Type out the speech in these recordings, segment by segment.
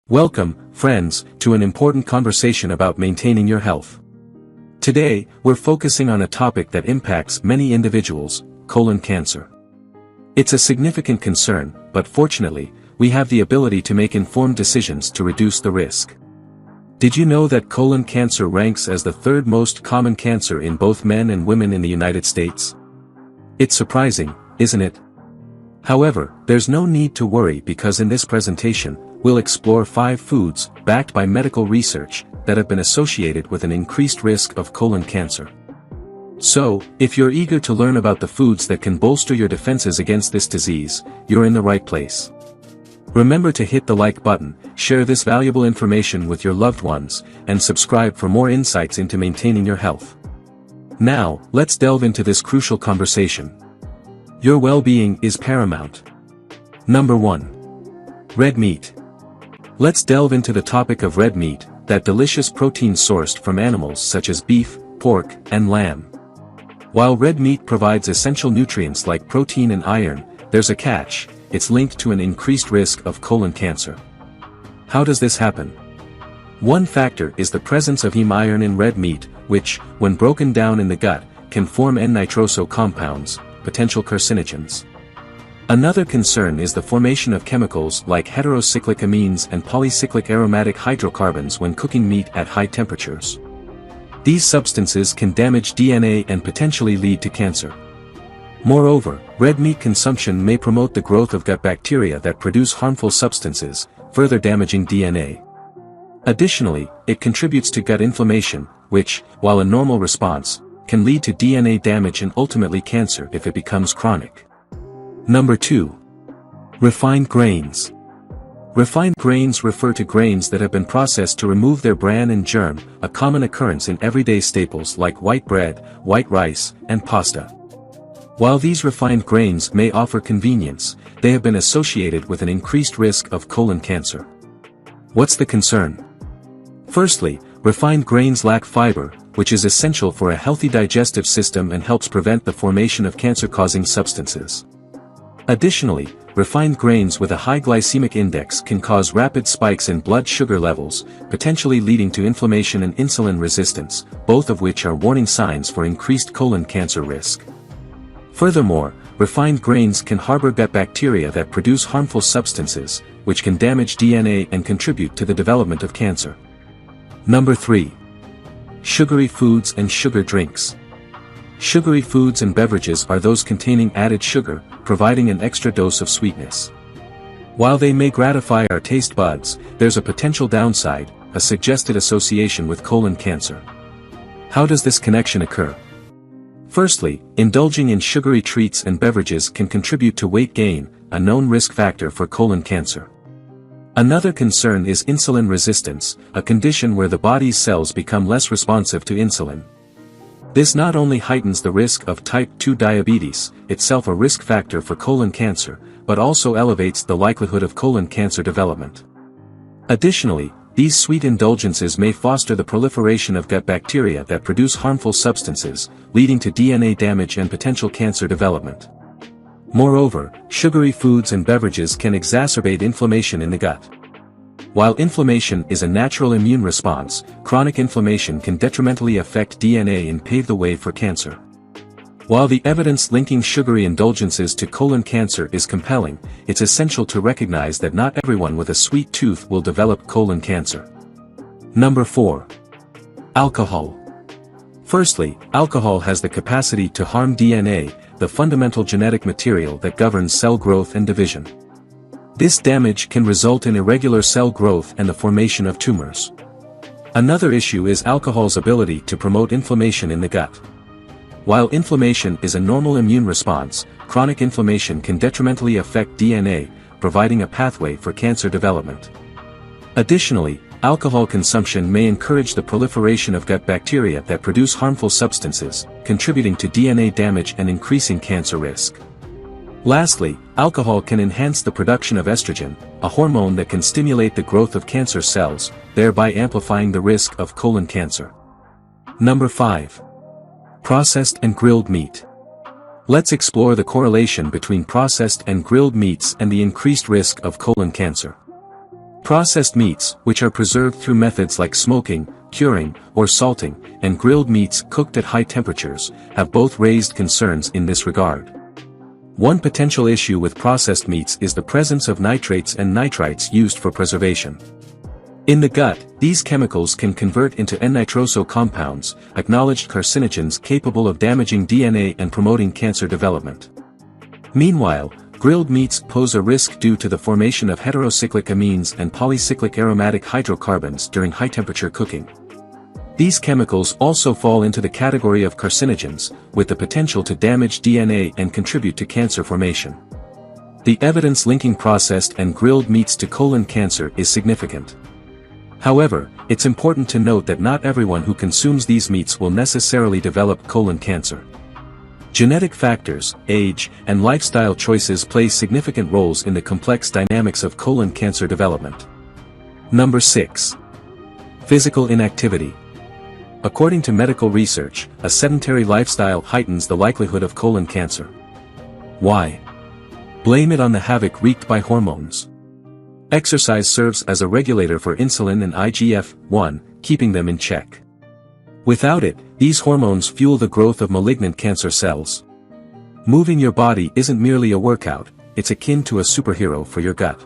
Welcome, friends, to an important conversation about maintaining your health. Today, we're focusing on a topic that impacts many individuals: colon cancer. It's a significant concern, but fortunately, we have the ability to make informed decisions to reduce the risk. Did you know that colon cancer ranks as the third most common cancer in both men and women in the United States? It's surprising, isn't it? However, there's no need to worry because in this presentation, we'll explore 5 foods, backed by medical research, that have been associated with an increased risk of colon cancer. So, if you're eager to learn about the foods that can bolster your defenses against this disease, you're in the right place. Remember to hit the like button, share this valuable information with your loved ones, and subscribe for more insights into maintaining your health. Now, let's delve into this crucial conversation. Your well-being is paramount. Number 1. Red meat. Let's delve into the topic of red meat, that delicious protein sourced from animals such as beef, pork, and lamb. While red meat provides essential nutrients like protein and iron, there's a catch: it's linked to an increased risk of colon cancer. How does this happen? One factor is the presence of heme iron in red meat, which, when broken down in the gut, can form N-nitroso compounds, potential carcinogens. Another concern is the formation of chemicals like heterocyclic amines and polycyclic aromatic hydrocarbons when cooking meat at high temperatures. These substances can damage DNA and potentially lead to cancer. Moreover, red meat consumption may promote the growth of gut bacteria that produce harmful substances, further damaging DNA. Additionally, it contributes to gut inflammation, which, while a normal response, can lead to DNA damage and ultimately cancer if it becomes chronic. Number 2. Refined grains. Refined grains refer to grains that have been processed to remove their bran and germ, a common occurrence in everyday staples like white bread, white rice, and pasta. While these refined grains may offer convenience, they have been associated with an increased risk of colon cancer. What's the concern? Firstly, refined grains lack fiber, which is essential for a healthy digestive system and helps prevent the formation of cancer-causing substances. Additionally, refined grains with a high glycemic index can cause rapid spikes in blood sugar levels, potentially leading to inflammation and insulin resistance, both of which are warning signs for increased colon cancer risk. Furthermore, refined grains can harbor gut bacteria that produce harmful substances, which can damage DNA and contribute to the development of cancer. Number 3. Sugary foods and sugar drinks. Sugary foods and beverages are those containing added sugar, providing an extra dose of sweetness. While they may gratify our taste buds, there's a potential downside: a suggested association with colon cancer. How does this connection occur? Firstly, indulging in sugary treats and beverages can contribute to weight gain, a known risk factor for colon cancer. Another concern is insulin resistance, a condition where the body's cells become less responsive to insulin. This not only heightens the risk of type 2 diabetes, itself a risk factor for colon cancer, but also elevates the likelihood of colon cancer development. Additionally, these sweet indulgences may foster the proliferation of gut bacteria that produce harmful substances, leading to DNA damage and potential cancer development. Moreover, sugary foods and beverages can exacerbate inflammation in the gut. While inflammation is a natural immune response, chronic inflammation can detrimentally affect DNA and pave the way for cancer. While the evidence linking sugary indulgences to colon cancer is compelling, it's essential to recognize that not everyone with a sweet tooth will develop colon cancer. Number 4. Alcohol. Firstly, alcohol has the capacity to harm DNA, the fundamental genetic material that governs cell growth and division. This damage can result in irregular cell growth and the formation of tumors. Another issue is alcohol's ability to promote inflammation in the gut. While inflammation is a normal immune response, chronic inflammation can detrimentally affect DNA, providing a pathway for cancer development. Additionally, alcohol consumption may encourage the proliferation of gut bacteria that produce harmful substances, contributing to DNA damage and increasing cancer risk. Lastly, alcohol can enhance the production of estrogen, a hormone that can stimulate the growth of cancer cells, thereby amplifying the risk of colon cancer. Number 5. Processed and grilled meat. Let's explore the correlation between processed and grilled meats and the increased risk of colon cancer. Processed meats, which are preserved through methods like smoking, curing, or salting, and grilled meats cooked at high temperatures, have both raised concerns in this regard. One potential issue with processed meats is the presence of nitrates and nitrites used for preservation. In the gut, these chemicals can convert into N-nitroso compounds, acknowledged carcinogens capable of damaging DNA and promoting cancer development. Meanwhile, grilled meats pose a risk due to the formation of heterocyclic amines and polycyclic aromatic hydrocarbons during high-temperature cooking. These chemicals also fall into the category of carcinogens, with the potential to damage DNA and contribute to cancer formation. The evidence linking processed and grilled meats to colon cancer is significant. However, it's important to note that not everyone who consumes these meats will necessarily develop colon cancer. Genetic factors, age, and lifestyle choices play significant roles in the complex dynamics of colon cancer development. Number 6. Physical inactivity. According to medical research, a sedentary lifestyle heightens the likelihood of colon cancer. Why? Blame it on the havoc wreaked by hormones. Exercise serves as a regulator for insulin and IGF-1, keeping them in check. Without it, these hormones fuel the growth of malignant cancer cells. Moving your body isn't merely a workout, it's akin to a superhero for your gut.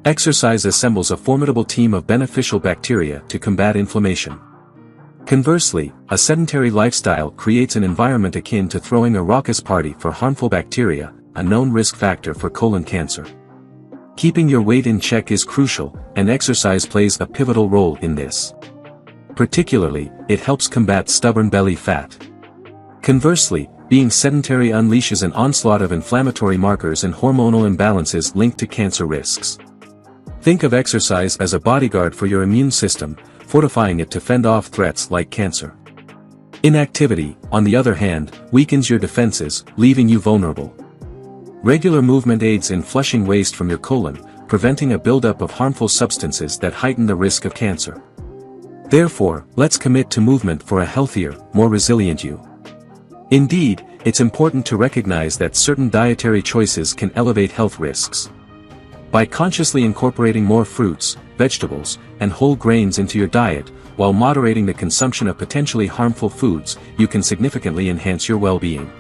Exercise assembles a formidable team of beneficial bacteria to combat inflammation. Conversely, a sedentary lifestyle creates an environment akin to throwing a raucous party for harmful bacteria, a known risk factor for colon cancer. Keeping your weight in check is crucial, and exercise plays a pivotal role in this. Particularly, it helps combat stubborn belly fat. Conversely, being sedentary unleashes an onslaught of inflammatory markers and hormonal imbalances linked to cancer risks. Think of exercise as a bodyguard for your immune system, fortifying it to fend off threats like cancer. Inactivity, on the other hand, weakens your defenses, leaving you vulnerable. Regular movement aids in flushing waste from your colon, preventing a buildup of harmful substances that heighten the risk of cancer. Therefore, let's commit to movement for a healthier, more resilient you. Indeed, it's important to recognize that certain dietary choices can elevate health risks. By consciously incorporating more fruits, vegetables, and whole grains into your diet, while moderating the consumption of potentially harmful foods, you can significantly enhance your well-being.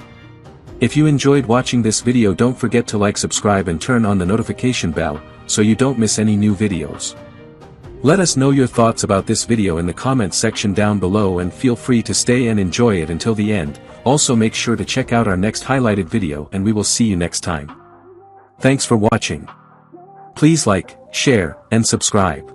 If you enjoyed watching this video, don't forget to like, subscribe, and turn on the notification bell, so you don't miss any new videos. Let us know your thoughts about this video in the comments section down below, and feel free to stay and enjoy it until the end. Also make sure to check out our next highlighted video, and we will see you next time. Thanks for watching. Please like, share, and subscribe.